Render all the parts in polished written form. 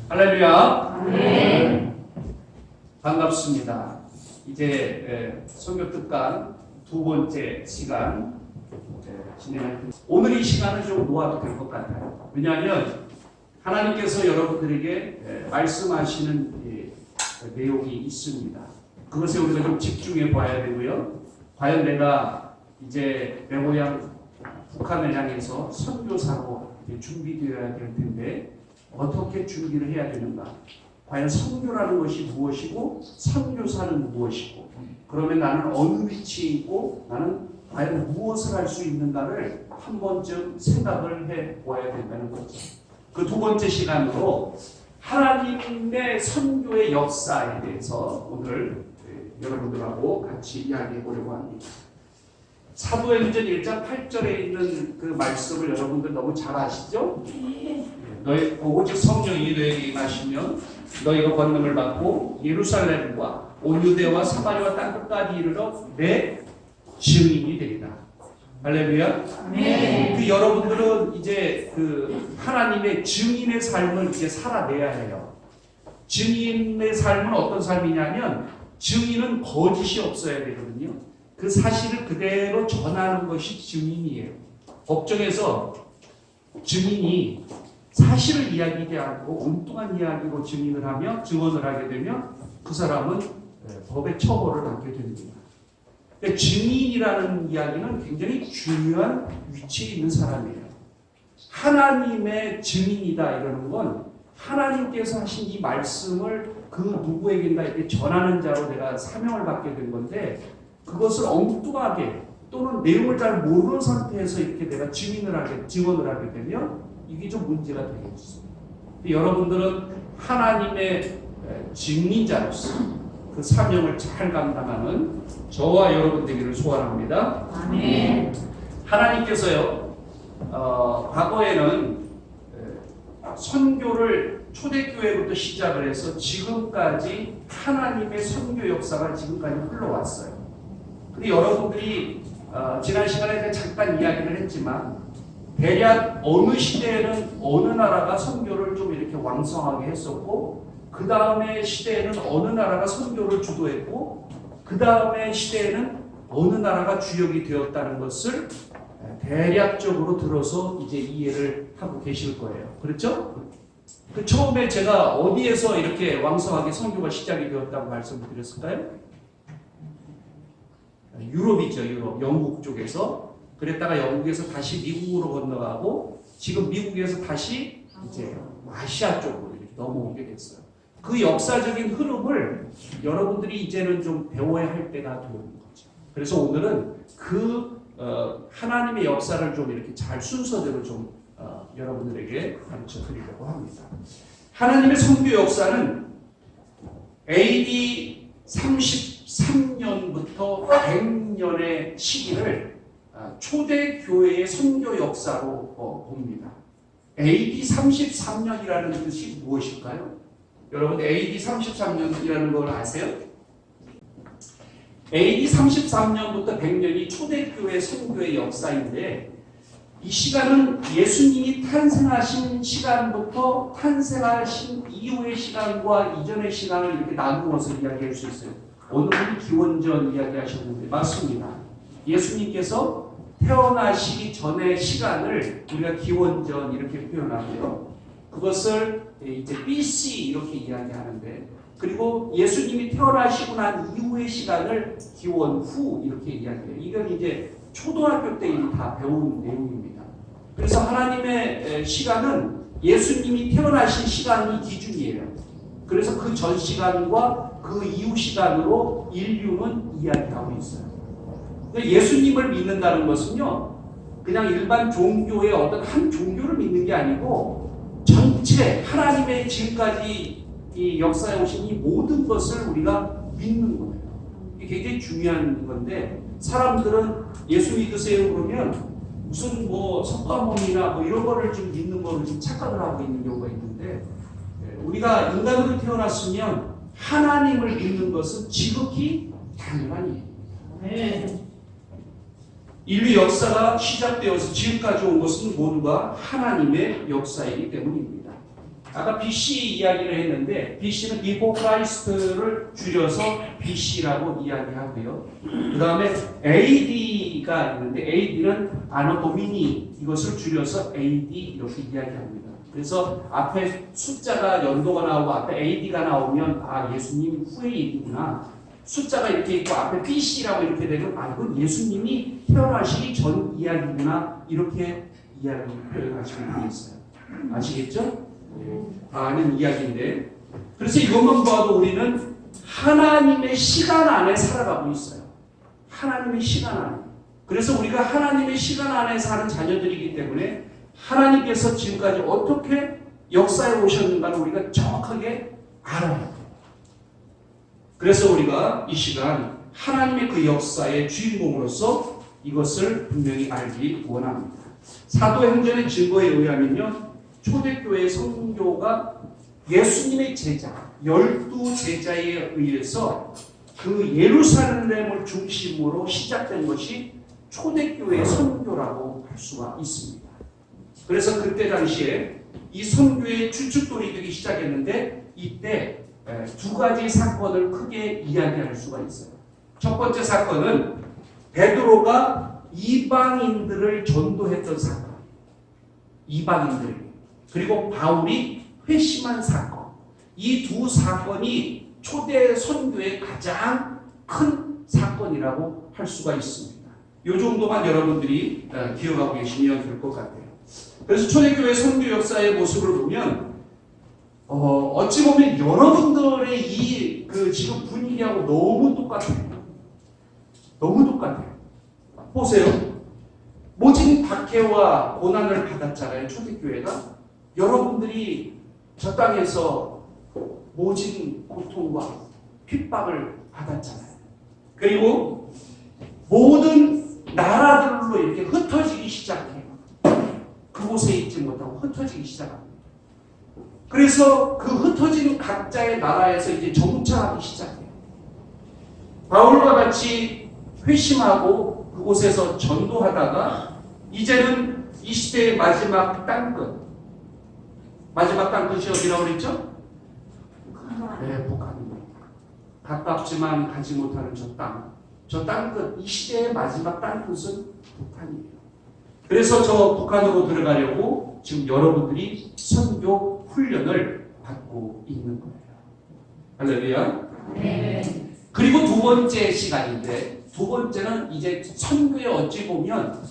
할렐루야. 네. 반갑습니다. 이제 선교 특강 두 번째 시간 진행할 텐데 오늘 이 시간은 좀 놓아도 될 것 같아요. 왜냐하면 하나님께서 여러분들에게 말씀하시는 내용이 있습니다. 그것에 우리가 좀 집중해 봐야 되고요. 과연 내가 이제 내 고향 북한을 향해서 선교사로 준비되어야 될 텐데 어떻게 준비를 해야 되는가? 과연 선교라는 것이 무엇이고 선교사는 무엇이고 그러면 나는 어느 위치에 있고 나는 과연 무엇을 할 수 있는가를 한 번쯤 생각을 해보아야 된다는 거죠. 그 두 번째 시간으로 하나님의 선교의 역사에 대해서 오늘 여러분들하고 같이 이야기해 보려고 합니다. 사도행전 1장 8절에 있는 그 말씀을 여러분들 너무 잘 아시죠? 너희 오직 성령이 너희에게 임하시면 너희가 권능을 받고 예루살렘과 온 유대와 사마리아 땅끝까지 이르러 내 증인이 되리라. 할렐루야. 그 여러분들은 이제 그 하나님의 증인의 삶을 이제 살아내야 해요. 증인의 삶은 어떤 삶이냐면 증인은 거짓이 없어야 되거든요. 그 사실을 그대로 전하는 것이 증인이에요. 법정에서 증인이 사실을 이야기하지 않고 엉뚱한 이야기로 증인을 하며 증언을 하게 되면 그 사람은 법의 처벌을 받게 됩니다. 증인이라는 이야기는 굉장히 중요한 위치에 있는 사람이에요. 하나님의 증인이다 이러는 건 하나님께서 하신 이 말씀을 그 누구에게나 이렇게 전하는 자로 내가 사명을 받게 된 건데 그것을 엉뚱하게 또는 내용을 잘 모르는 상태에서 이렇게 내가 증언을 하게 되면 이게 좀 문제가 되겠죠. 여러분들은 하나님의 증인자로서 그 사명을 잘 감당하는 저와 여러분 되기를 소원합니다. 아멘. 하나님께서요, 과거에는 선교를 초대교회부터 시작을 해서 지금까지 하나님의 선교 역사가 지금까지 흘러왔어요. 근데 여러분들이 지난 시간에 잠깐 이야기를 했지만 대략 어느 시대에는 어느 나라가 선교를 좀 이렇게 왕성하게 했었고 그 다음에 시대에는 어느 나라가 선교를 주도했고 그 다음에 시대에는 어느 나라가 주역이 되었다는 것을 대략적으로 들어서 이제 이해를 하고 계실 거예요. 그렇죠? 그 처음에 제가 어디에서 이렇게 왕성하게 선교가 시작이 되었다고 말씀을 드렸을까요? 유럽이죠. 유럽. 영국 쪽에서. 그랬다가 영국에서 다시 미국으로 건너가고 지금 미국에서 다시 이제 아시아 쪽으로 이렇게 넘어오게 됐어요. 그 역사적인 흐름을 여러분들이 이제는 좀 배워야 할 때가 되는 거죠. 그래서 오늘은 그 하나님의 역사를 좀 이렇게 잘 순서대로 좀 여러분들에게 가르쳐 드리려고 합니다. 하나님의 선교 역사는 AD 33년부터 100년의 시기를 초대교회의 선교 역사로 봅니다. AD 33년이라는 뜻이 무엇일까요? 여러분 AD 33년이라는 걸 아세요? AD 33년부터 100년이 초대교회 선교의 역사인데 이 시간은 예수님이 탄생하신 시간부터 탄생하신 이후의 시간과 이전의 시간을 이렇게 나누어서 이야기할 수 있어요. 오늘은 기원전 이야기하셨는데 맞습니다. 예수님께서 태어나시기 전의 시간을 우리가 기원전 이렇게 표현하고요. 그것을 이제 BC 이렇게 이야기하는데 그리고 예수님이 태어나시고 난 이후의 시간을 기원 후 이렇게 이야기해요. 이건 이제 초등학교 때 이미 다 배운 내용입니다. 그래서 하나님의 시간은 예수님이 태어나신 시간이 기준이에요. 그래서 그 전 시간과 그 이후 시간으로 인류는 이야기하고 있어요. 예수님을 믿는다는 것은요, 그냥 일반 종교의 어떤 한 종교를 믿는 게 아니고 전체 하나님의 지금까지 이 역사에 오신 이 모든 것을 우리가 믿는 거예요. 이게 굉장히 중요한 건데 사람들은 예수 믿으세요 그러면 무슨 뭐 석가모니나 뭐 이런 거를 좀 믿는 거를 좀 착각을 하고 있는 경우가 있는데 우리가 인간으로 태어났으면 하나님을 믿는 것은 지극히 당연한 일이에요. 인류 역사가 시작되어서 지금까지 온 것은 모두가 하나님의 역사이기 때문입니다. 아까 BC 이야기를 했는데 BC는 Before Christ를 줄여서 BC라고 이야기하고요. 그 다음에 AD가 있는데 AD는 Anno Domini 이것을 줄여서 AD 이렇게 이야기합니다. 그래서 앞에 숫자가 연도가 나오고 앞에 AD가 나오면 아 예수님 후의 일이구나. 숫자가 이렇게 있고 앞에 BC라고 이렇게 되면 아 이건 예수님이 태어나시기 전 이야기구나 이렇게 이야기 표현하시면 되겠어요. 아시겠죠? 아는 이야기인데 그래서 이것만 봐도 우리는 하나님의 시간 안에 살아가고 있어요. 하나님의 시간 안에. 그래서 우리가 하나님의 시간 안에 사는 자녀들이기 때문에 하나님께서 지금까지 어떻게 역사에 오셨는가를 우리가 정확하게 알아야 돼요. 그래서 우리가 이 시간 하나님의 그 역사의 주인공으로서 이것을 분명히 알기 원합니다. 사도행전의 증거에 의하면요. 초대교회 성교가 예수님의 제자, 12제자에 의해서 그 예루살렘을 중심으로 시작된 것이 초대교회 선교라고 할 수가 있습니다. 그래서 그때 당시에 이 선교의 주춧돌이 되기 시작했는데 이때 두 가지 사건을 크게 이야기할 수가 있어요. 첫 번째 사건은 베드로가 이방인들을 전도했던 사건. 이방인들. 그리고 바울이 회심한 사건. 이 두 사건이 초대 선교의 가장 큰 사건이라고 할 수가 있습니다. 이 정도만 여러분들이 기억하고 계시면 될 것 같아요. 그래서 초대교회 선교 역사의 모습을 보면 어찌 보면 여러분들의 이 지금 분위기하고 너무 똑같아요. 너무 똑같아요. 보세요. 모진 박해와 고난을 받았잖아요. 초대교회가. 여러분들이 저 땅에서 모진 고통과 핍박을 받았잖아요. 그리고 모든 나라들로 이렇게 흩어지기 시작해요. 그곳에 있지 못하고 흩어지기 시작합니다. 그래서 그 흩어진 각자의 나라에서 이제 정착하기 시작해요. 바울과 같이 회심하고 그곳에서 전도하다가 이제는 이 시대의 마지막 땅끝. 마지막 땅끝이 어디라고 그랬죠? 네, 북한입니다. 가깝지만 가지 못하는 저 땅. 저 땅끝, 이 시대의 마지막 땅끝은 북한이에요. 그래서 저 북한으로 들어가려고 지금 여러분들이 선교 훈련을 받고 있는 거예요. 할렐루야. 네. 그리고 두 번째 시간인데 두 번째는 이제 선교에 어찌 보면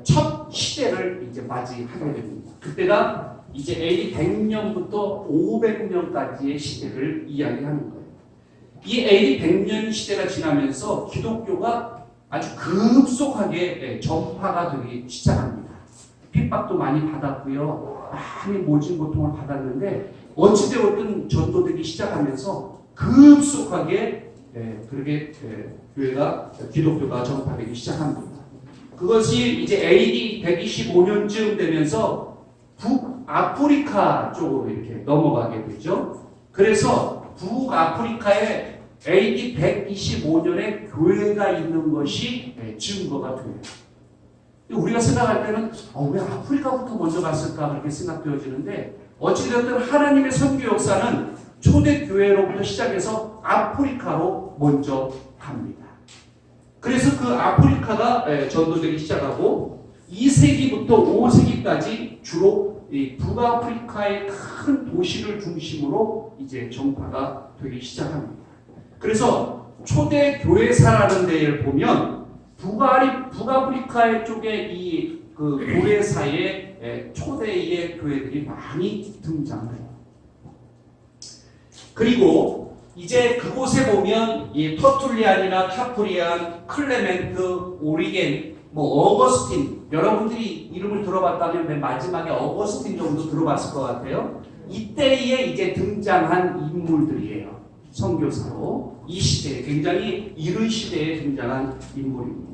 첫 시대를 이제 맞이하게 됩니다. 그때가 이제 AD 100년부터 500년까지의 시대를 이야기하는 거예요. 이 AD 100년 시대가 지나면서 기독교가 아주 급속하게 전파가 되기 시작합니다. 핍박도 많이 받았고요. 많이 모진 고통을 받았는데 어찌되었든 전도되기 시작하면서 급속하게 그렇게 교회가 기독교가 전파되기 시작합니다. 그것이 이제 AD 125년쯤 되면서 북아프리카 쪽으로 이렇게 넘어가게 되죠. 그래서 북아프리카에 AD 125년에 교회가 있는 것이 증거가 돼요. 우리가 생각할 때는 왜 아프리카부터 먼저 갔을까 그렇게 생각되어지는데 어찌됐든 하나님의 선교 역사는 초대교회로부터 시작해서 아프리카로 먼저 갑니다. 그래서 그 아프리카가 전도되기 시작하고 2세기부터 5세기까지 주로 이 북아프리카의 큰 도시를 중심으로 이제 전파가 되기 시작합니다. 그래서 초대 교회사라는 데를 보면 북아프리카 쪽에 이 그 교회사에 초대의 교회들이 많이 등장해요. 그리고 이제 그곳에 보면 이 터툴리안이나 카프리안, 클레멘트, 오리겐, 어거스틴 여러분들이 이름을 들어봤다면 맨 마지막에 어거스틴 정도 들어봤을 것 같아요. 이때에 이제 등장한 인물들이에요. 선교사로 이 시대에 굉장히 이른 시대에 등장한 인물입니다.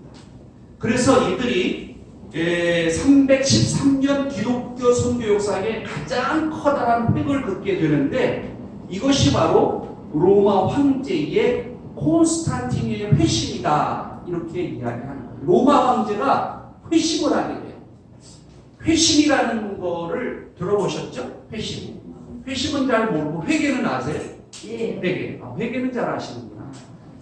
그래서 이들이 313년 기독교 선교 역사에 가장 커다란 획을 긋게 되는데 이것이 바로 로마 황제의 콘스탄틴의 회심이다 이렇게 이야기하는 거예요. 로마 황제가 회심을 하게 돼요. 회심이라는 거를 들어보셨죠? 회심. 회심은 잘 모르고 회개는 아세요? 예. 회개. 회개는 잘 아시는구나.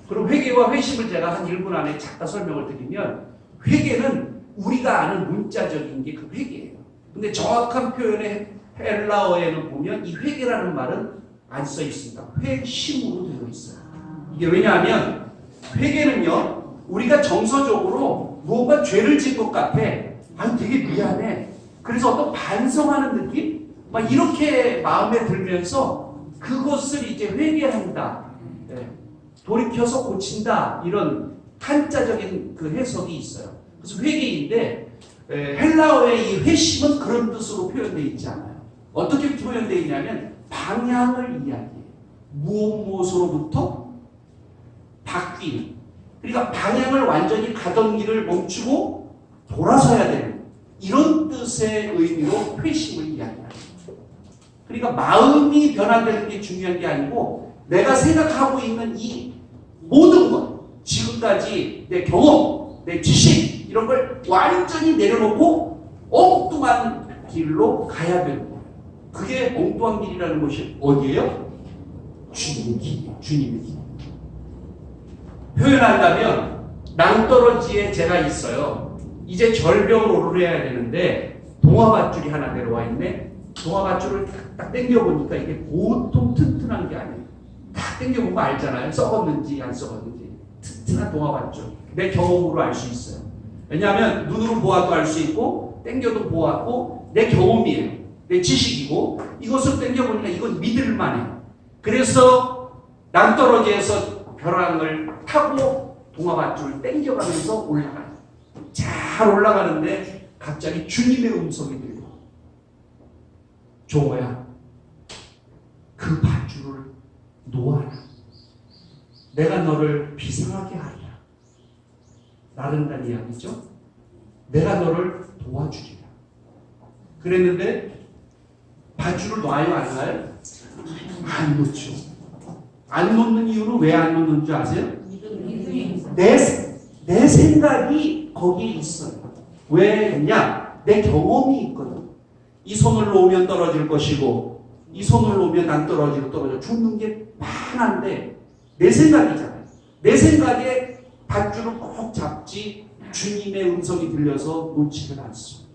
그럼 회개와 회심을 제가 한 1분 안에 잠깐 설명을 드리면 회개는 우리가 아는 문자적인 게 그 회개예요. 근데 정확한 표현의 헬라어에는 보면 이 회개라는 말은 안 써 있습니다. 회심으로 되어 있어요. 이게 왜냐하면 회개는요, 우리가 정서적으로 무언가 죄를 지은 것 같아. 되게 미안해. 그래서 어떤 반성하는 느낌? 막 이렇게 마음에 들면서 그것을 이제 회개한다. 돌이켜서 고친다. 이런 한자적인 그 해석이 있어요. 그래서 회개인데, 헬라어의 이 회심은 그런 뜻으로 표현되어 있지 않아요. 어떻게 표현되어 있냐면 방향을 이야기해요. 무엇으로부터 바뀌는. 그러니까 방향을 완전히 가던 길을 멈추고 돌아서야 되는 이런 뜻의 의미로 회심을 이야기합니다. 그러니까 마음이 변화되는 게 중요한 게 아니고 내가 생각하고 있는 이 모든 것, 지금까지 내 경험, 내 지식 이런 걸 완전히 내려놓고 엉뚱한 길로 가야 되는 거예요. 그게 엉뚱한 길이라는 것이 어디예요? 주님의 길이에요. 주님의 길. 표현한다면 낭떠러지에 제가 있어요. 이제 절벽을 오르려야 되는데 동화밧줄이 하나 내려와 있네. 동화밧줄을 딱 당겨보니까 이게 보통 튼튼한 게 아니에요. 딱 당겨보면 알잖아요. 썩었는지 안 썩었는지. 튼튼한 동화밧줄. 내 경험으로 알 수 있어요. 왜냐하면 눈으로 보아도 알 수 있고 당겨도 보았고 내 경험이에요. 내 지식이고 이것을 당겨보니까 이건 믿을만해요. 그래서 낭떠러지에서 벼랑을 타고 동화밧줄을 당겨가면서 올라가요. 잘 올라가는데 갑자기 주님의 음성이 들려요. 종호야, 그 밧줄을 놓아라. 내가 너를 비상하게 하리라. 나른다는 이야기죠. 내가 너를 도와주리라. 그랬는데 밧줄을 놔요, 안 놔요? 안 놓죠. 안 놓는 이유는 왜 안 놓는 줄 아세요? 내 생각이 거기에 있어요. 왜냐? 내 경험이 있거든. 이 손을 놓으면 떨어질 것이고 이 손을 놓으면 난 떨어져 죽는 게 뻔한데 내 생각이잖아요. 내 생각에 밧줄을 꼭 잡지 주님의 음성이 들려서 놓지를 않습니다.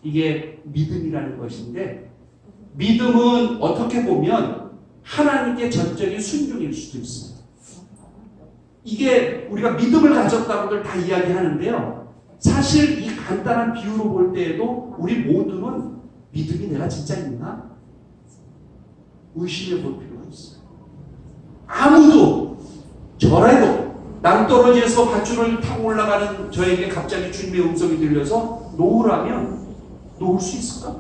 이게 믿음이라는 것인데 믿음은 어떻게 보면 하나님께 전적인 순종일 수도 있어요. 이게 우리가 믿음을 가졌다고들 다 이야기하는데요. 사실 이 간단한 비유로 볼 때에도 우리 모두는 믿음이 내가 진짜 있나? 의심해 볼 필요가 있어요. 아무도 저라도 낭떠러지에서 밧줄을 타고 올라가는 저에게 갑자기 주님의 음성이 들려서 놓으라면 놓을 수 있을까?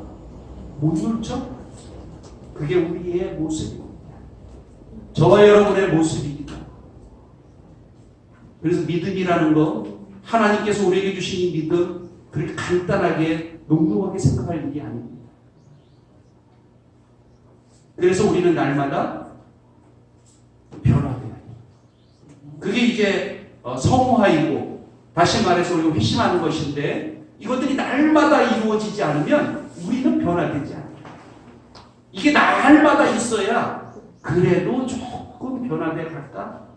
못 놓죠? 그게 우리의 모습입니다. 저와 여러분의 모습입니다. 그래서 믿음이라는 거, 하나님께서 우리에게 주신 이 믿음, 그렇게 간단하게 넉넉하게 생각할 일이 아닙니다. 그래서 우리는 날마다 변화돼야 해요. 그게 이제 성화이고, 다시 말해서 우리가 회심하는 것인데, 이것들이 날마다 이루어지지 않으면 우리는 변화되지 않아요. 이게 날마다 있어야 그래도 조금 변화돼 갈까?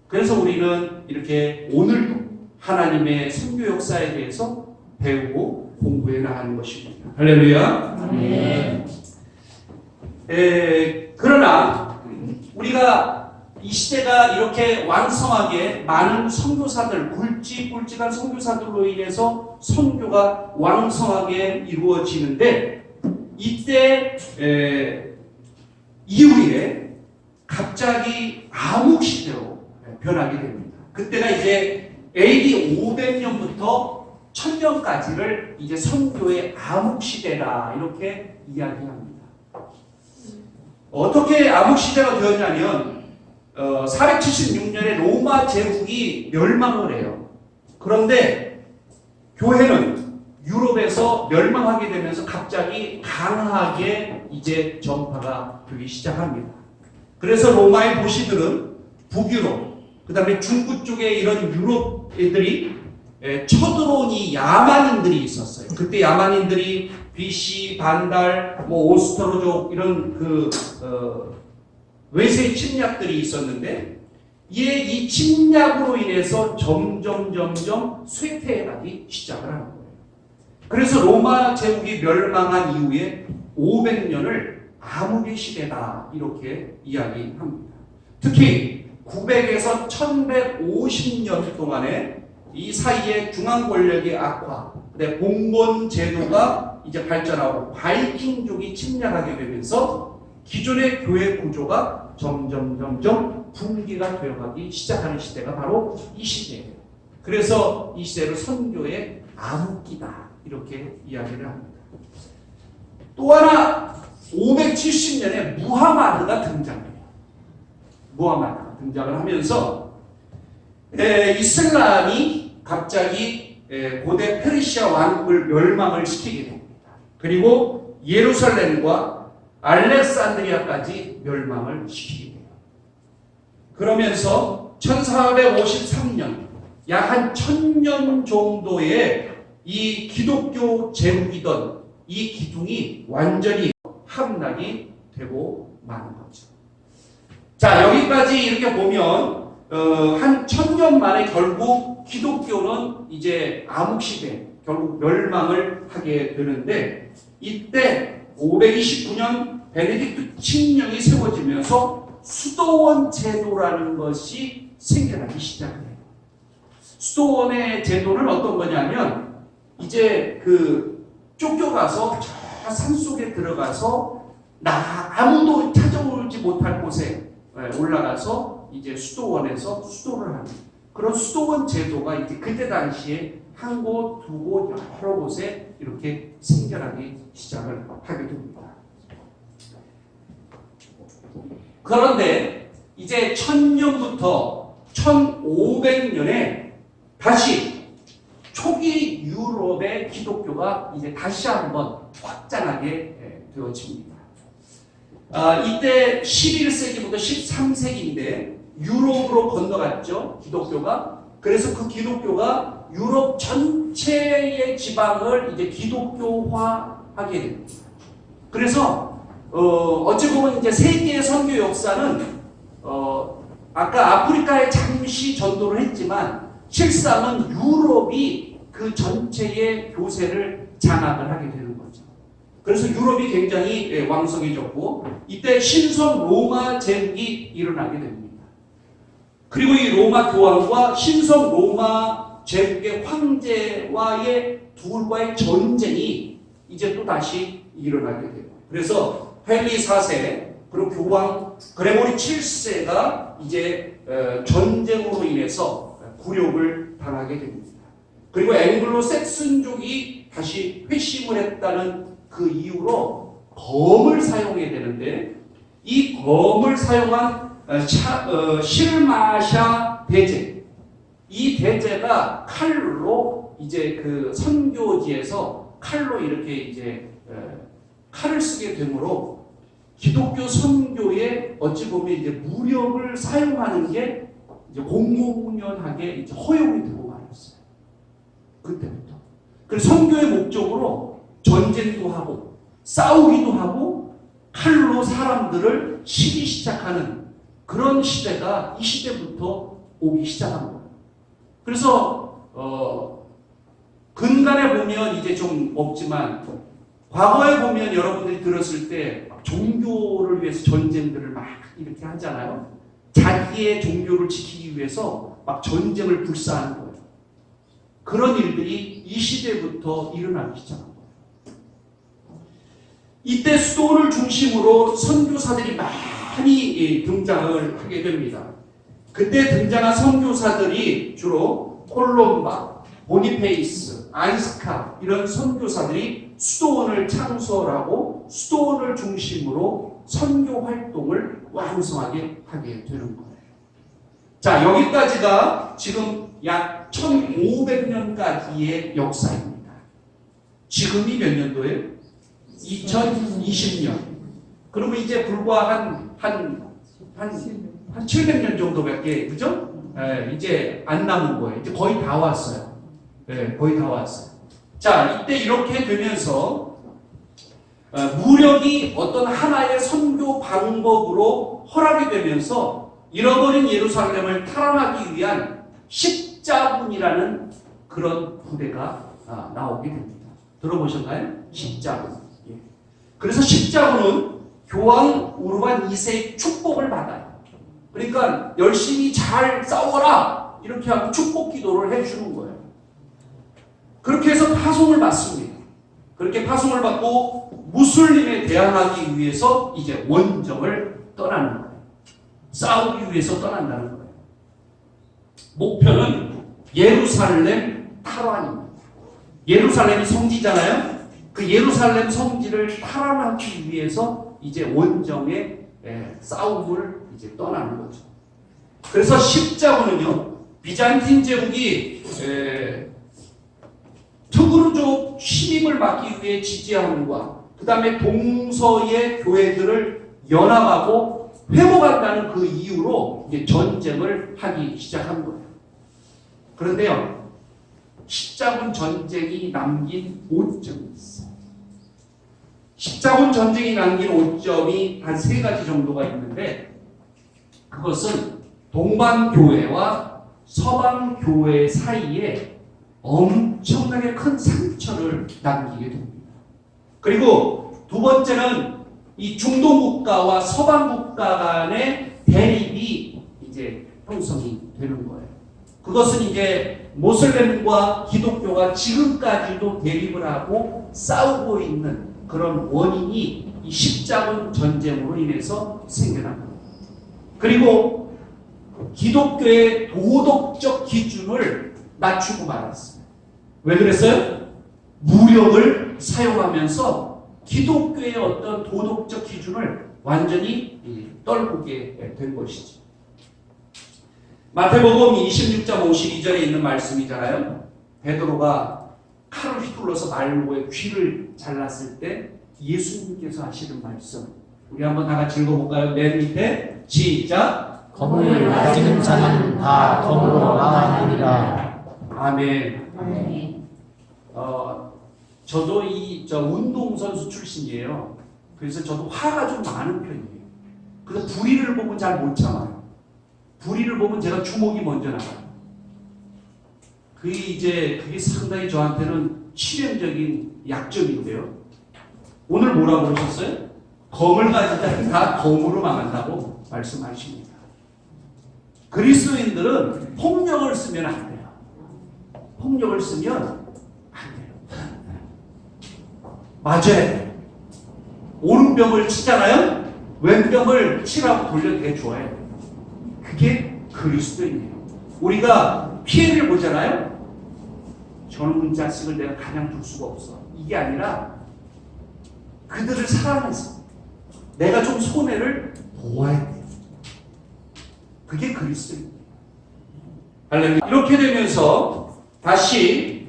그래서 우리는 이렇게 오늘도 하나님의 선교 역사에 대해서 배우고 공부해 나가는 것입니다. 할렐루야. 그러나 우리가 이 시대가 이렇게 왕성하게 많은 선교사들, 굵직굵직한 선교사들로 인해서 선교가 왕성하게 이루어지는데 이때 이후에 갑자기 암흑시대로 변하게 됩니다. 그때가 이제 AD 500년부터 1000년까지를 이제 선교의 암흑시대다 이렇게 이야기합니다. 어떻게 암흑시대가 되었냐면 476년에 로마 제국이 멸망을 해요. 그런데 교회는 유럽에서 멸망하게 되면서 갑자기 강하게 이제 전파가 되기 시작합니다. 그래서 로마의 도시들은 북유럽, 그 다음에 중부 쪽에 이런 유럽 애들이 쳐들어온 이 야만인들이 있었어요. 그때 야만인들이 BC, 반달, 오스트로족 이런 외세 침략들이 있었는데 이 침략으로 인해서 점점 쇠퇴해가기 시작을 하는 거예요. 그래서 로마 제국이 멸망한 이후에 500년을 암흑의 시대다 이렇게 이야기합니다. 특히 900에서 1150년 동안에 이 사이에 중앙 권력의 악화, 봉건 제도가 이제 발전하고 바이킹족이 침략하게 되면서 기존의 교회 구조가 점점 붕괴가 되어가기 시작하는 시대가 바로 이 시대예요. 그래서 이 시대를 선교의 암흑기다 이렇게 이야기를 합니다. 또 하나 570년에 무하마드가 등장해요. 무하마드가 등장을 하면서 이슬람이 갑자기 고대 페르시아 왕국을 멸망을 시키게 됩니다. 그리고 예루살렘과 알렉산드리아까지 멸망을 시키게 돼요. 그러면서 1453년 약 한 1000년 정도의 이 기독교 제국이던 이 기둥이 완전히 함락이 되고 마는 거죠. 자, 여기까지 이렇게 보면 한 1000년 만에 결국 기독교는 이제 암흑시대, 결국 멸망을 하게 되는데 이때 529년 베네딕트 칙령이 세워지면서 수도원 제도라는 것이 생겨나기 시작해요. 수도원의 제도는 어떤 거냐면 이제 쫓겨가서 저 산속에 들어가서 아무도 찾아오지 못할 곳에 올라가서 이제 수도원에서 수도를 하는 그런 수도원 제도가 이제 그때 당시에 한 곳, 두 곳, 여러 곳에 이렇게 생겨나기 시작을 하게 됩니다. 그런데 이제 1000년부터 1500년에 다시 초기 유럽의 기독교가 이제 다시 한번 확장하게 되어집니다. 이때 11세기부터 13세기인데 유럽으로 건너갔죠, 기독교가. 그래서 그 기독교가 유럽 전체의 지방을 이제 기독교화하게 됩니다. 그래서 어찌 보면 이제 세계의 선교 역사는 아까 아프리카에 잠시 전도를 했지만 실상은 유럽이 그 전체의 교세를 장악을 하게 되는 거죠. 그래서 유럽이 굉장히 왕성해졌고 이때 신성 로마 제국이 일어나게 됩니다. 그리고 이 로마 교황과 신성 로마 제국의 황제와의 둘과의 전쟁이 이제 또 다시 일어나게 돼요. 그래서 헨리 4세 그리고 교황 그레고리 7세가 이제 전쟁으로 인해서 굴욕을 당하게 됩니다. 그리고 앵글로 색슨족이 다시 회심을 했다는 그 이유로 검을 사용해야 되는데 이 검을 사용한 실마샤 대제, 이 대제가 칼로 이제 그 선교지에서 칼로 이렇게 이제 칼을 쓰게 되므로 기독교 선교에 어찌 보면 이제 무력을 사용하는 게 이제 공공연하게 이제 허용이 되고 말았어요. 그때부터. 그래서 선교의 목적으로 전쟁도 하고 싸우기도 하고 칼로 사람들을 치기 시작하는 그런 시대가 이 시대부터 오기 시작한 거예요. 그래서 근간에 보면 이제 좀 없지만 과거에 보면 여러분들이 들었을 때 종교를 위해서 전쟁들을 막 이렇게 하잖아요. 자기의 종교를 지키기 위해서 막 전쟁을 불사하는 거예요. 그런 일들이 이 시대부터 일어나기 시작한 거예요. 이때 수도원을 중심으로 선교사들이 많이 등장을 하게 됩니다. 그때 등장한 선교사들이 주로 콜롬바, 보니페이스, 안스카 이런 선교사들이 수도원을 창설하고 수도원을 중심으로 선교 활동을 왕성하게 하게 되는 거예요. 자, 여기까지가 지금 약 1500년까지의 역사입니다. 지금이 몇 년도예요? 2020년. 그러면 이제 불과 한 700년 정도밖에, 그죠? 이제 안 남은 거예요. 이제 거의 다 왔어요. 거의 다 왔어요. 자, 이때 이렇게 되면서 무력이 어떤 하나의 선교 방법으로 허락이 되면서 잃어버린 예루살렘을 탈환하기 위한 십자군이라는 그런 부대가 나오게 됩니다. 들어보셨나요? 십자군. 예. 그래서 십자군은 교황 우르반 2세의 축복을 받아요. 그러니까 열심히 잘 싸워라 이렇게 하고 축복 기도를 해주는 거예요. 그렇게 해서 파송을 받습니다. 그렇게 파송을 받고 무슬림에 대항하기 위해서 이제 원정을 떠나는 거예요. 싸우기 위해서 떠난다는 거예요. 목표는 예루살렘 탈환입니다. 예루살렘이 성지잖아요. 그 예루살렘 성지를 탈환하기 위해서 이제 원정의 싸움을 이제 떠나는 거죠. 그래서 십자군은요, 비잔틴 제국이 특으로족 침입을 막기 위해 지지함과 그 다음에 동서의 교회들을 연합하고 회복한다는 그 이유로 이제 전쟁을 하기 시작한 거예요. 그런데요, 십자군 전쟁이 남긴 오점이 있어요. 십자군 전쟁이 남긴 오점이 한 3가지 정도가 있는데, 그것은 동방교회와 서방교회 사이에 엄청나게 큰 상처를 남기게 됩니다. 그리고 두 번째는 이 중동 국가와 서방 국가 간의 대립이 이제 형성이 되는 거예요. 그것은 이제 모슬렘과 기독교가 지금까지도 대립을 하고 싸우고 있는 그런 원인이 이 십자군 전쟁으로 인해서 생겨난 겁니다. 그리고 기독교의 도덕적 기준을 낮추고 말았어요. 왜 그랬어요? 무력을 사용하면서 기독교의 어떤 도덕적 기준을 완전히 떨구게 된 것이죠. 마태복음 26장 52절에 있는 말씀이잖아요. 베드로가 칼을 휘둘러서 말고의 귀를 잘랐을 때 예수님께서 하시는 말씀. 우리 한번 다 같이 읽어볼까요? 맨 밑에 시작. 검을 가지는 자는 다 검으로 망하리라. 아멘. 저도 운동선수 출신이에요. 그래서 저도 화가 좀 많은 편이에요. 그래서 불의를 보면 잘 못 참아요. 불의를 보면 제가 주먹이 먼저 나가요. 그게 상당히 저한테는 치명적인 약점인데요. 오늘 뭐라고 그러셨어요? 검을 가지다니 다 검으로 망한다고 말씀하십니다. 그리스도인들은 폭력을 쓰면 안 돼요. 폭력을 쓰면 안 돼요. 맞아야 돼요. 오른병을 치잖아요. 왼병을 치라고 돌려대줘야 돼요. 그게 그리스도인이에요. 우리가 피해를 보잖아요. 저놈 자식을 내가 가냥 둘 수가 없어. 이게 아니라 그들을 사랑해서 내가 좀 손해를 보아야 돼요. 그게 그리스도입니다. 할렐루야. 이렇게 되면서 다시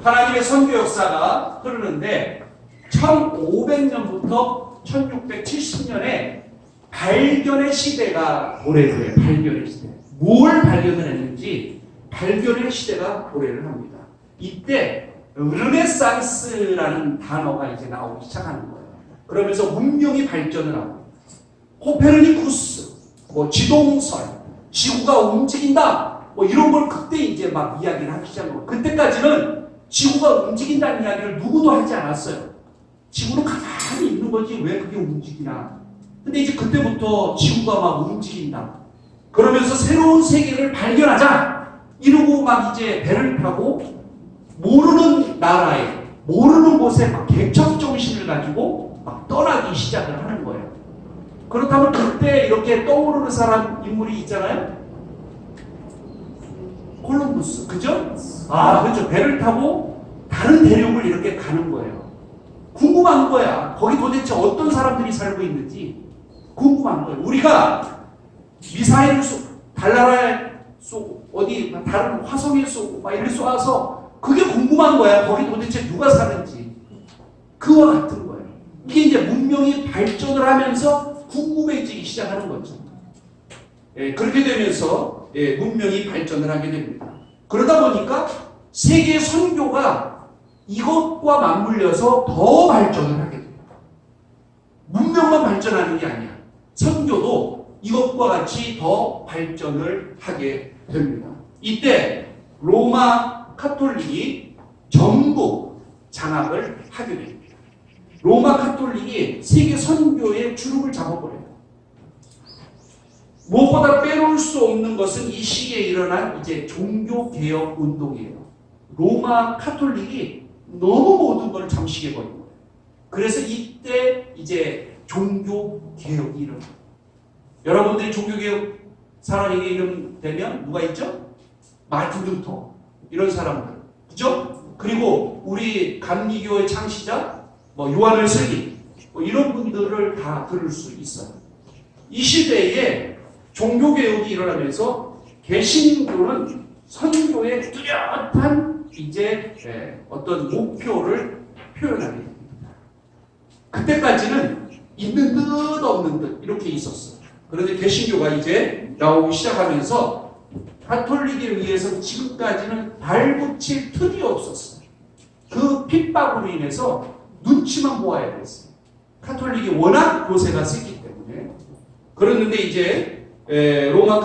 하나님의 선교 역사가 흐르는데 1500년부터 1670년에 발견의 시대가 도래돼요. 발견의 시대. 뭘 발견을 했는지 발견의 시대가 도래를 합니다. 이때 르네상스라는 단어가 이제 나오기 시작하는 거예요. 그러면서 문명이 발전을 하고 코페르니쿠스, 지동설, 지구가 움직인다, 이런 걸 그때 이제 막 이야기를 하기 시작한 거예요. 그때까지는 지구가 움직인다는 이야기를 누구도 하지 않았어요. 지구는 가만히 있는 거지 왜 그게 움직이나. 근데 이제 그때부터 지구가 막 움직인다. 그러면서 새로운 세계를 발견하자. 이러고 막 이제 배를 타고 모르는 나라에, 모르는 곳에 막 개척 정신을 가지고 막 떠나기 시작을 하는 거예요. 그렇다면 그때 이렇게 떠오르는 사람 인물이 있잖아요. 콜럼부스, 그죠? 그렇죠. 배를 타고 다른 대륙을 이렇게 가는 거예요. 궁금한 거야. 거기 도대체 어떤 사람들이 살고 있는지 궁금한 거예요. 우리가 미사일을 달나라에 쏘고 어디 다른 화성에 쏘고 막 이렇게 쏘아서 그게 궁금한 거야. 거기 도대체 누가 사는지. 그와 같은 거예요. 이게 이제 문명이 발전을 하면서 궁금해지기 시작하는 거죠. 그렇게 되면서 문명이 발전을 하게 됩니다. 그러다 보니까 세계 선교가 이것과 맞물려서 더 발전을 하게 돼요. 문명만 발전하는 게 아니야. 선교도 이것과 같이 더 발전을 하게 됩니다. 이때 로마 카톨릭이 전부 장악을 하게 됩니다. 로마 카톨릭이 세계 선교의 주름을 잡아버려요. 무엇보다 빼놓을 수 없는 것은 이 시기에 일어난 이제 종교개혁 운동이에요. 로마 카톨릭이 너무 모든 걸 잠식해버린 거예요. 그래서 이때 이제 종교개혁이 일어나요. 여러분들이 종교개혁 사람에게 이름 되면 누가 있죠? 마틴 루터 이런 사람들, 그죠? 그리고 우리 감리교의 창시자 요한 웨슬리 이런 분들을 다 들을 수 있어요. 이 시대에 종교개혁이 일어나면서 개신교는 선교의 뚜렷한 이제 어떤 목표를 표현하게 됩니다. 그때까지는 있는 듯 없는 듯 이렇게 있었어요. 그런데 개신교가 이제 나오기 시작하면서 가톨릭에 의해서 지금까지는 발붙일 틈이 없었어요. 그 핍박으로 인해서 눈치만 보아야 됐어요. 가톨릭이 워낙 교세가 세기 때문에. 그랬는데 이제 로마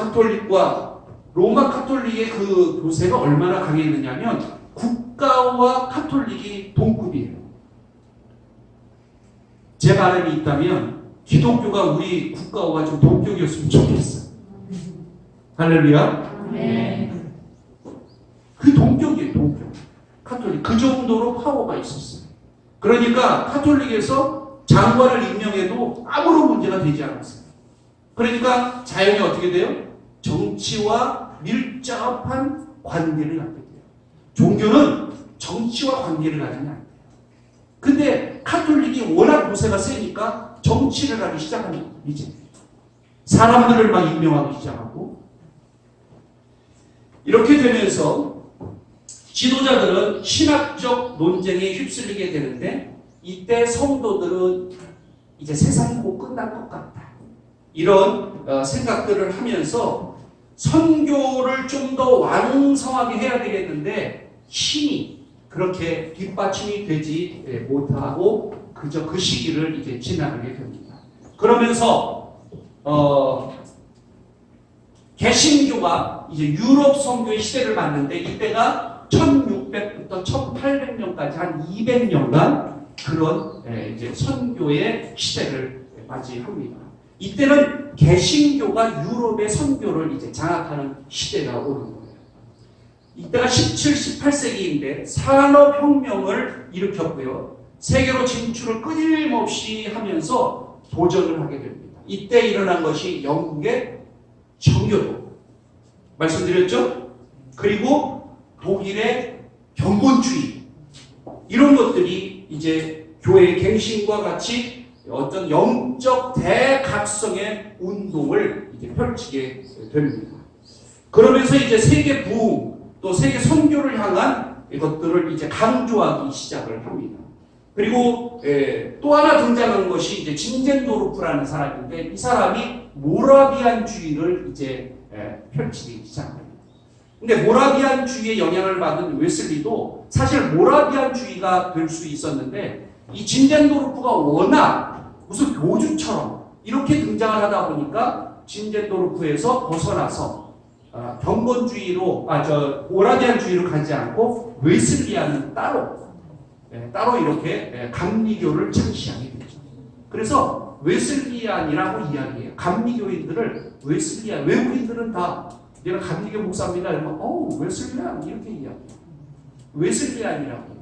카톨릭의 그 교세가 얼마나 강했느냐면 국가와 카톨릭이 동급이에요. 제 바람이 있다면 기독교가 우리 국가와 좀 동격이었으면 좋겠어요. 할렐루야. 네. 그 동격이에요, 동격. 카톨릭. 그 정도로 파워가 있었어요. 그러니까 카톨릭에서 장관을 임명해도 아무런 문제가 되지 않았어요. 그러니까 자연히 어떻게 돼요? 정치와 밀접한 관계를 갖게 돼요. 종교는 정치와 관계를 가지면 안 돼요. 근데 카톨릭이 워낙 모세가 세니까 정치를 하기 시작합니다. 이제 사람들을 막 임명하기 시작하고 이렇게 되면서 지도자들은 신학적 논쟁에 휩쓸리게 되는데 이때 성도들은 이제 세상이 곧 끝날 것 같다. 이런 생각들을 하면서 선교를 좀 더 왕성하게 해야 되겠는데 힘이 그렇게 뒷받침이 되지 못하고 그저 그 시기를 이제 지나가게 됩니다. 그러면서 개신교가 이제 유럽 선교의 시대를 맞는데 이때가 1600부터 1800년까지 한 200년간 그런 이제 선교의 시대를 맞이합니다. 이때는 개신교가 유럽의 선교를 이제 장악하는 시대가 오는 거예요. 이때가 17, 18세기인데 산업혁명을 일으켰고요. 세계로 진출을 끊임없이 하면서 도전을 하게 됩니다. 이때 일어난 것이 영국의 정교도 말씀드렸죠? 그리고 독일의 경건주의 이런 것들이 이제 교회의 갱신과 같이 어떤 영적 대각성의 운동을 이제 펼치게 됩니다. 그러면서 이제 세계 부흥 또 세계 선교를 향한 이것들을 이제 강조하기 시작을 합니다. 그리고 또 하나 등장한 것이 이제 진젠도르프라는 사람인데 이 사람이 모라비안주의를 이제 펼치기 시작합니다. 근데 모라비안주의의 영향을 받은 웨슬리도 사실 모라비안주의가 될 수 있었는데 이 진젠도르프가 워낙 무슨 교주처럼 이렇게 등장을 하다 보니까 진젠도르프에서 벗어나서 경건주의로 모라비안주의로 가지 않고 웨슬리안은 따로 이렇게 감리교를 창시하게 되죠. 그래서 웨슬리안이라고 이야기해요. 감리교인들을 웨슬리안, 외국인들은 다 내가 감리교 목사입니다. 이러면 웨슬리안 이렇게 이야기해요. 웨슬리안이라고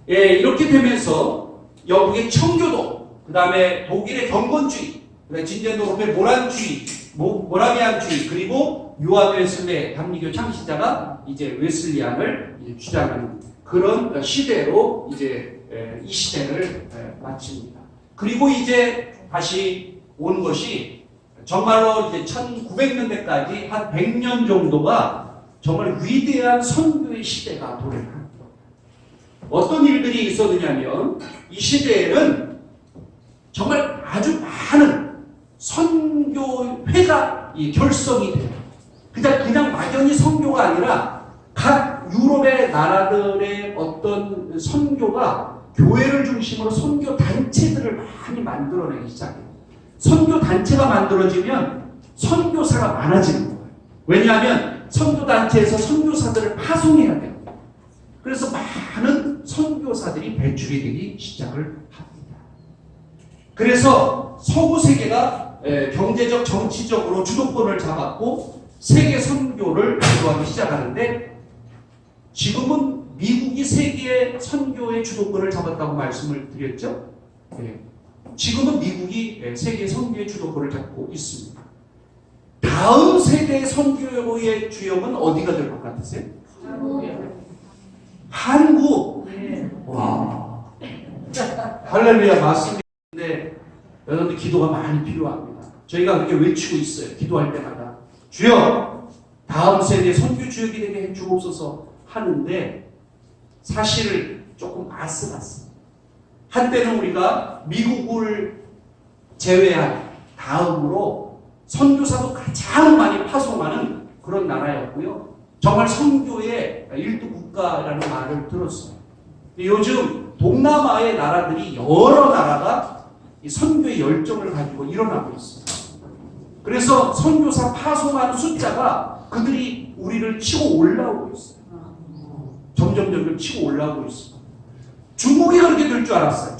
해요. 이렇게 되면서 영국의 청교도, 그 다음에 독일의 경건주의, 진젠도르프의 모라비안주의, 그리고 요한 웨슬레 감리교 창시자가 이제 웨슬리안을 이제 주장하는 그런 시대로 이제 이 시대를 마칩니다. 그리고 이제 다시 오는 것이 정말로 이제 1900년대까지 한 100년 정도가 정말 위대한 선교의 시대가 도래합니다. 어떤 일들이 있었느냐면 이 시대에는 정말 아주 많은 선교회가 결성이 돼요. 그냥 막연히 선교가 아니라 각 유럽의 나라들의 어떤 선교가 교회를 중심으로 선교 단체들을 많이 만들어내기 시작해요. 선교 단체가 만들어지면 선교사가 많아지는 거예요. 왜냐하면 선교 단체에서 선교사들을 파송해야 돼요. 그래서 많은 선교사들이 배출이 되기 시작을 합니다. 그래서 서구 세계가 경제적, 정치적으로 주도권을 잡았고 세계 선교를 주도하기 시작하는데 지금은 미국이 세계 선교의 주도권을 잡았다고 말씀을 드렸죠. 지금은 미국이 세계 선교의 주도권을 잡고 있습니다. 다음 세대의 선교의 주역은 어디가 될 것 같으세요? 한국. 와. 할렐루야 맞습니다. 근데 여러분들 기도가 많이 필요합니다. 저희가 그렇게 외치고 있어요. 기도할 때마다 주여 다음 세대의 선교 주역이 되게 해주옵소서 하는데 사실 조금 아슬아슬. 한때는 우리가 미국을 제외한 다음으로 선교사도 가장 많이 파송하는 그런 나라였고요. 정말 선교의 1등 국가라는 말을 들었어요. 요즘 동남아의 나라들이 여러 나라가 이 선교의 열정을 가지고 일어나고 있습니다. 그래서 선교사 파송하는 숫자가 그들이 우리를 치고 올라오고 있어요. 점점 치고 올라오고 있어요. 중국이 그렇게 될 줄 알았어요.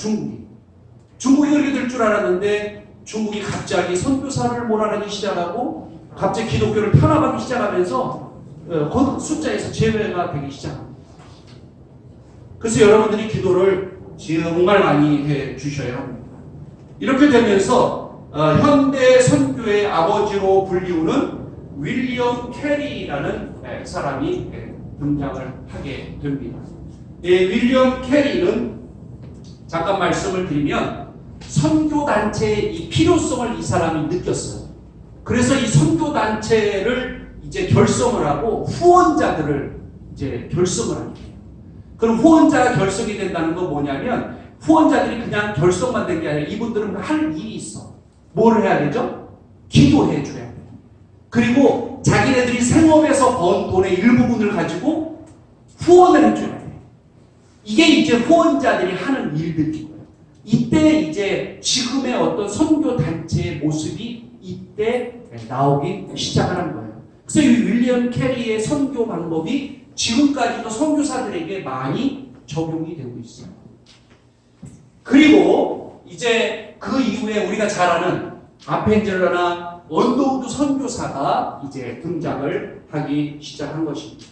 중국이 그렇게 될 줄 알았는데 중국이 갑자기 선교사를 몰아내기 시작하고 갑자기 기독교를 탄압하기 시작하면서 그 숫자에서 제외가 되기 시작합니다. 그래서 여러분들이 기도를 정말 많이 해 주셔야 합니다. 이렇게 되면서 현대 선교의 아버지로 불리우는 윌리엄 캐리라는 사람이 등장을 하게 됩니다. 윌리엄 캐리는 잠깐 말씀을 드리면 선교단체의 이 필요성을 이 사람이 느꼈어요. 그래서 이 선교단체를 이제 결성을 하고 후원자들을 이제 결성을 합니다. 그럼 후원자가 결성이 된다는 건 뭐냐면 후원자들이 그냥 결성만 된 게 아니라 이분들은 할 일이 있어. 뭘 해야 되죠? 기도해 줘야 돼요. 그리고 자기네들이 생업에서 번 돈의 일부분을 가지고 후원을 해줘야 돼요. 이게 이제 후원자들이 하는 일들이고요. 이때 이제 지금의 어떤 선교단체의 모습이 이때 나오기 시작하는 거예요. 그래서 이 윌리엄 캐리의 선교 방법이 지금까지도 선교사들에게 많이 적용이 되고 있어요. 그리고 이제 그 이후에 우리가 잘 아는 아펜젤러나 언더우드 선교사가 이제 등장을 하기 시작한 것입니다.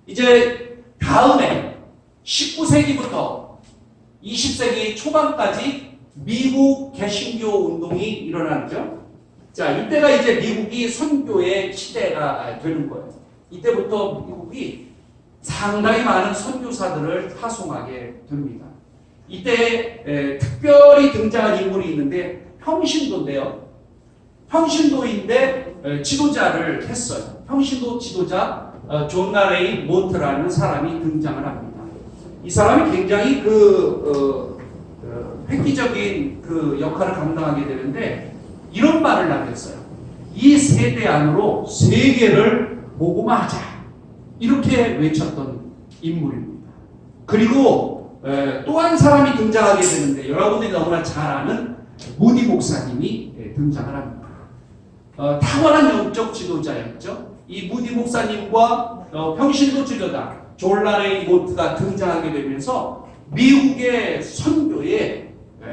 이제 다음에 19세기부터 20세기 초반까지 미국 개신교 운동이 일어나죠. 자, 이때가 이제 미국이 선교의 시대가 되는 거예요. 이때부터 미국이 상당히 많은 선교사들을 파송하게 됩니다. 이때 특별히 등장한 인물이 있는데 평신도인데요. 평신도인데 지도자를 했어요. 평신도 지도자 존 나레이 몬트라는 사람이 등장을 합니다. 이 사람이 굉장히 획기적인 그 역할을 감당하게 되는데 이런 말을 남겼어요. 이 세대 안으로 세계를 복음화하자. 이렇게 외쳤던 인물입니다. 그리고 또 한 사람이 등장하게 되는데 여러분들이 너무나 잘 아는 무디 목사님이 등장을 합니다. 탁월한 영적 지도자였죠. 이 무디 목사님과 평신도 지도자 존 나레이 몬트가 등장하게 되면서 미국의 선교의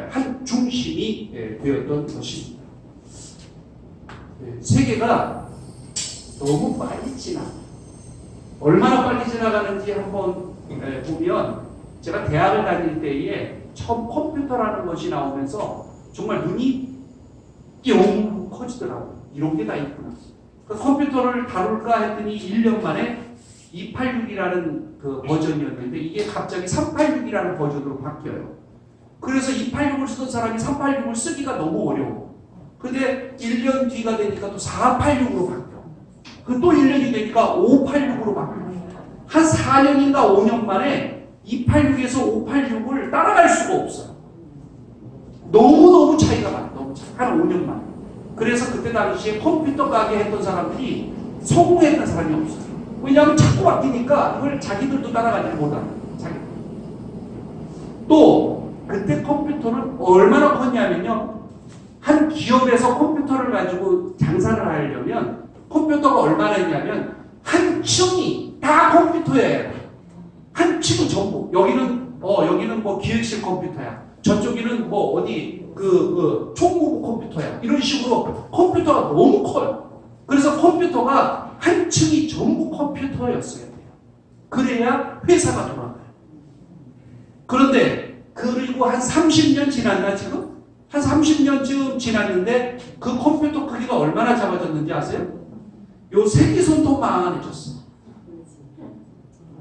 한 중심이 되었던 것입니다. 세계가 너무 빨리 얼마나 빨리 지나가는지 한번 보면 제가 대학을 다닐 때에 처음 컴퓨터라는 것이 나오면서 정말 눈이 뿅 커지더라고요. 이런 게 다 있구나. 그 컴퓨터를 다룰까 했더니 1년 만에 286이라는 그 버전이었는데 이게 갑자기 386이라는 버전으로 바뀌어요. 그래서 286을 쓰던 사람이 386을 쓰기가 너무 어려워. 근데 1년 뒤가 되니까 또 486으로 바뀌어. 그 또 1년이 되니까 586으로 바뀌어. 한 4년인가 5년 만에 286에서 586을 따라갈 수가 없어요. 너무 차이가 많아요. 너무 차이. 한 5년 만에. 그래서 그때 당시에 컴퓨터 가게 했던 사람들이 성공했던 사람이 없어요. 왜냐하면 자꾸 바뀌니까 이걸 자기들도 따라가지 못하는 자기. 또 그때 컴퓨터는 얼마나 컸냐면요. 한 기업에서 컴퓨터를 가지고 장사를 하려면 컴퓨터가 얼마나 있냐면 한 층이 다 컴퓨터예요. 한 층은 전부. 여기는 뭐 기획실 컴퓨터야. 저쪽에는 뭐 어디 총무부 컴퓨터야. 이런 식으로 컴퓨터가 너무 커요. 그래서 컴퓨터가 한 층이 전부 컴퓨터였어야 돼요. 그래야 회사가 돌아가요. 그런데 그리고 한 30년 지났나 지금? 한 30년쯤 지났는데 그 컴퓨터 크기가 얼마나 작아졌는지 아세요? 요 새끼손톱만해졌어.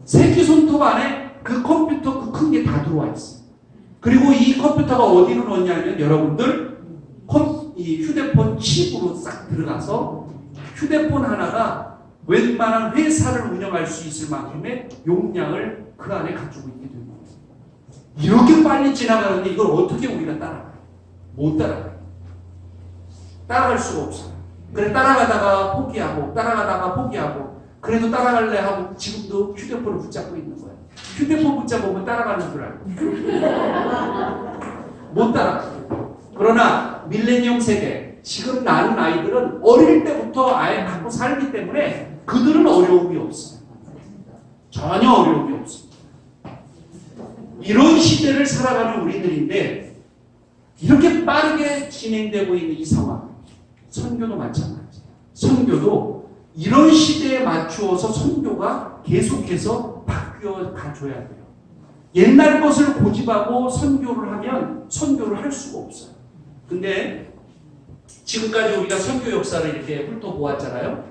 새끼손톱 안에 그 컴퓨터 그 큰 게 다 들어와 있어. 그리고 이 컴퓨터가 어디로 넣냐면 여러분들 이 휴대폰 칩으로 싹 들어가서 휴대폰 하나가 웬만한 회사를 운영할 수 있을 만큼의 용량을 그 안에 가지고 있게 됩니다. 이렇게 빨리 지나가는데 이걸 어떻게 우리가 따라가요? 못 따라가요. 따라갈 수가 없어요. 그래 따라가다가 포기하고 그래도 따라갈래 하고 지금도 휴대폰을 붙잡고 있는 거예요. 휴대폰 붙잡으면 따라가는 줄 알고 못 따라가요. 그러나 밀레니엄 세대 지금 나는 아이들은 어릴 때부터 아예 갖고 살기 때문에 그들은 어려움이 없어요. 전혀 어려움이 없습니다. 이런 시대를 살아가는 우리들인데 이렇게 빠르게 진행되고 있는 이 상황, 선교도 마찬가지예요. 선교도 이런 시대에 맞추어서 선교가 계속해서 바뀌어 가줘야 돼요. 옛날 것을 고집하고 선교를 하면 선교를 할 수가 없어요. 근데 지금까지 우리가 선교 역사를 이렇게 훑어보았잖아요.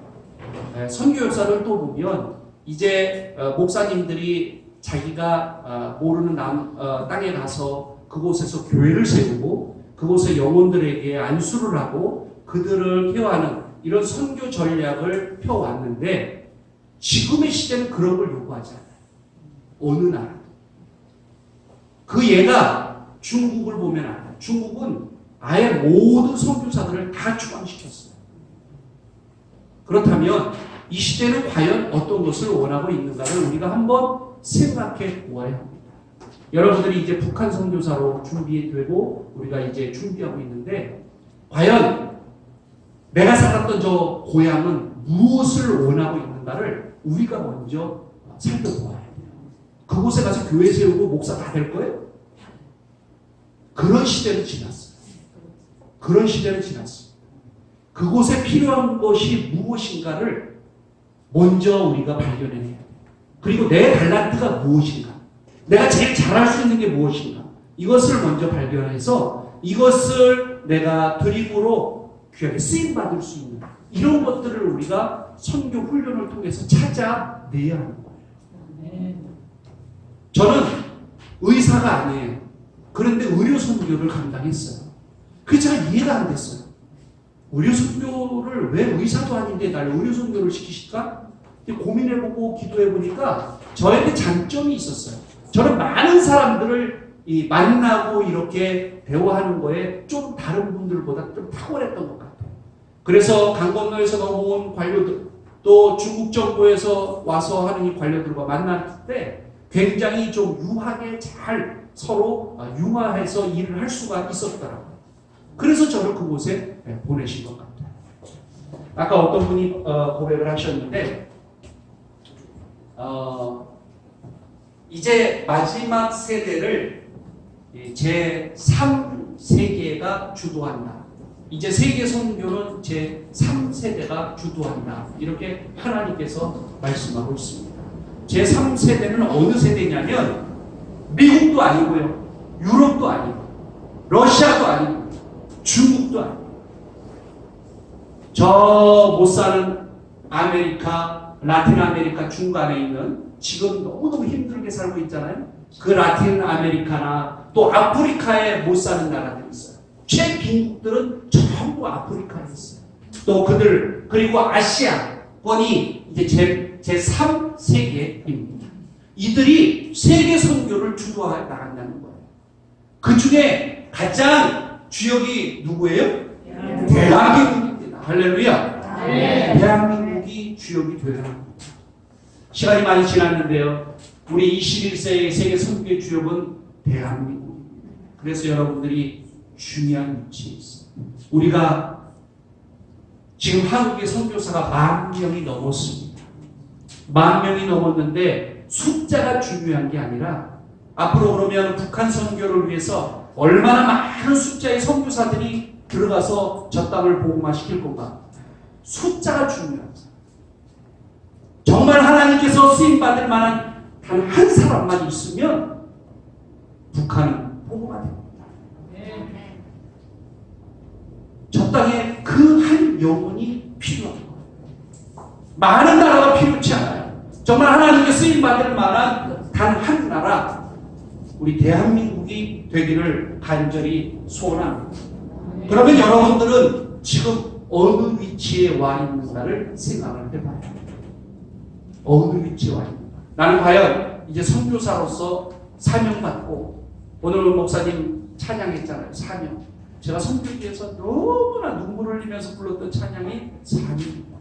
선교 역사를 또 보면 이제 목사님들이 자기가 모르는 땅에 가서 그곳에서 교회를 세우고 그곳의 영혼들에게 안수를 하고 그들을 케어하는 이런 선교 전략을 펴왔는데 지금의 시대는 그런 걸 요구하지 않아요. 어느 나라. 그 예가 중국을 보면 알아요. 중국은 아예 모든 선교사들을 다 추방시켰어요. 그렇다면 이 시대는 과연 어떤 것을 원하고 있는가를 우리가 한번 생각해 보아야 합니다. 여러분들이 이제 북한 선교사로 준비되고 우리가 이제 준비하고 있는데 과연 내가 살았던 저 고향은 무엇을 원하고 있는가를 우리가 먼저 살펴보아야 돼요. 그곳에 가서 교회 세우고 목사 다 될 거예요? 그런 시대는 지났어요. 그런 시대는 지났어요. 그곳에 필요한 것이 무엇인가를 먼저 우리가 발견해야 돼요. 그리고 내 달란트가 무엇인가? 내가 제일 잘할 수 있는 게 무엇인가? 이것을 먼저 발견해서 이것을 내가 드림으로 귀하게 쓰임받을 수 있는 이런 것들을 우리가 선교 훈련을 통해서 찾아내야 하는 거예요. 저는 의사가 아니에요. 그런데 의료 선교를 감당했어요. 그게 제가 이해가 안 됐어요. 의료 선교를 왜 의사도 아닌데 날 의료 선교를 시키실까? 고민해보고 기도해보니까 저에게 장점이 있었어요. 저는 많은 사람들을 만나고 이렇게 대화하는 거에 좀 다른 분들보다 좀 탁월했던 것 같아요. 그래서 강 건너에서 넘어온 관료들, 또 중국 정부에서 와서 하는 이 관료들과 만날 때 굉장히 좀 유하게 잘 서로 융화해서 일을 할 수가 있었더라고요. 그래서 저를 그곳에 보내신 것 같아요. 아까 어떤 분이 고백을 하셨는데 이제 마지막 세대를 제3세계가 주도한다. 이제 세계 선교는 제3세대가 주도한다. 이렇게 하나님께서 말씀하고 있습니다. 제3세대는 어느 세대냐면 미국도 아니고요. 유럽도 아니고 러시아도 아니고 중국도 아니고 저 못 사는 아메리카, 라틴 아메리카 중간에 있는 지금 너무너무 힘들게 살고 있잖아요. 그 라틴 아메리카나 또 아프리카에 못 사는 나라들이 있어요. 최빈국들은 전부 아프리카에 있어요. 또 그들 그리고 아시아권이 이제 제3세계입니다. 이들이 세계 선교를 주도해 나간다는 거예요. 그 중에 가장 주역이 누구예요? 대한민국입니다. 할렐루야. 대한민국이 주역이 되어야 합니다. 시간이 많이 지났는데요. 우리 21세의 세계 선교의 주역은 대한민국입니다. 그래서 여러분들이 중요한 위치에 있습니다. 우리가 지금 한국의 선교사가 10,000명이 넘었습니다. 10,000명이 넘었는데 숫자가 중요한 게 아니라 앞으로 그러면 북한 선교를 위해서 얼마나 많은 숫자의 선교사들이 들어가서 저 땅을 복음화시킬 건가. 숫자가 중요합니다. 정말 하나님께서 쓰임받을 만한 단 한 사람만 있으면 북한은 복음화됩니다. 저 땅에 그 한 영혼이 필요한 거예요. 많은 나라가 필요치 않아요. 정말 하나님께 쓰임받을 만한 단 한 나라, 우리 대한민국이 되기를 간절히 소원합니다. 그러면 여러분들은 지금 어느 위치에 와 있는가를 생각을 해봐요. 어느 위치에 와 있는가. 나는 과연 이제 선교사로서 사명받고, 오늘 목사님 찬양했잖아요. 사명. 제가 선교지에서 너무나 눈물을 흘리면서 불렀던 찬양이 사명입니다.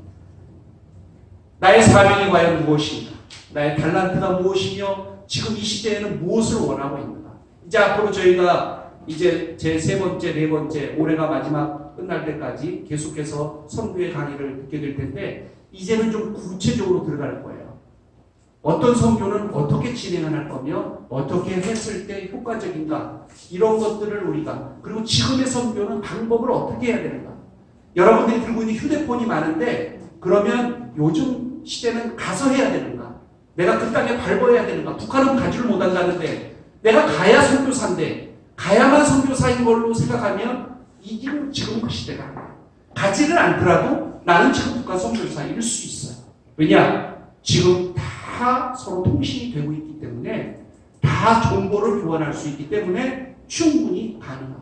나의 사명이 과연 무엇인가? 나의 달란트가 무엇이며 지금 이 시대에는 무엇을 원하고 있는가? 이제 앞으로 저희가 이제 제 3번째, 4번째, 올해가 마지막 끝날 때까지 계속해서 선교의 강의를 듣게 될 텐데, 이제는 좀 구체적으로 들어갈 거예요. 어떤 선교는 어떻게 진행할 거며 어떻게 했을 때 효과적인가, 이런 것들을 우리가, 그리고 지금의 선교는 방법을 어떻게 해야 되는가. 여러분들이 들고 있는 휴대폰이 많은데 그러면 요즘 시대는 가서 해야 되는가, 내가 그 땅에 밟아야 되는가. 북한은 가지를 못한다는데 내가 가야 선교사인데, 가야만 선교사인 걸로 생각하면 이게 지금 그 시대가 아니에요. 가지를 않더라도 나는 지금 북한 선교사일 수 있어요. 왜냐? 지금 다 서로 통신이 되고 있기 때문에, 다 정보를 교환할 수 있기 때문에 충분히 가능합니다.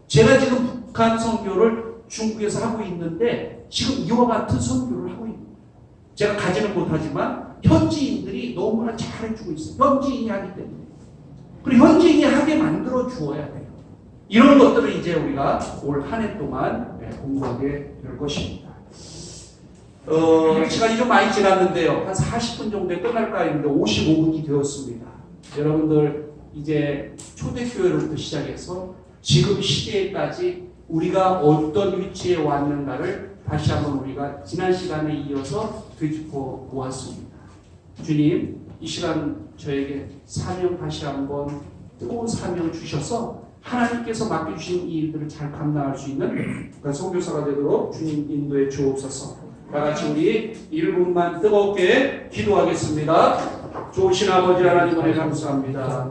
제가 지금 북한 선교를 중국에서 하고 있는데 지금 이와 같은 선교를 하고 있습니다. 제가 가지는 못하지만 현지인들이 너무나 잘해주고 있어요. 현지인이 하기 때문에. 그리고 현지인이 하게 만들어 주어야 돼요. 이런 것들을 이제 우리가 올 한 해 동안 공부하게 될 것입니다. 시간이 좀 많이 지났는데요. 한 40분 정도에 끝날까 했는데 55분이 되었습니다. 여러분들 이제 초대교회로부터 시작해서 지금 시대까지 우리가 어떤 위치에 왔는가를 다시 한번 우리가 지난 시간에 이어서 되짚어 보았습니다. 주님, 이 시간 저에게 사명 다시 한번 뜨거운 사명을 주셔서 하나님께서 맡겨주신 이 일들을 잘 감당할 수 있는 선교사가 되도록 주님 인도해 주옵소서. 다 같이 우리 1분만 뜨겁게 기도하겠습니다. 좋으신 아버지 하나님 은혜 감사합니다.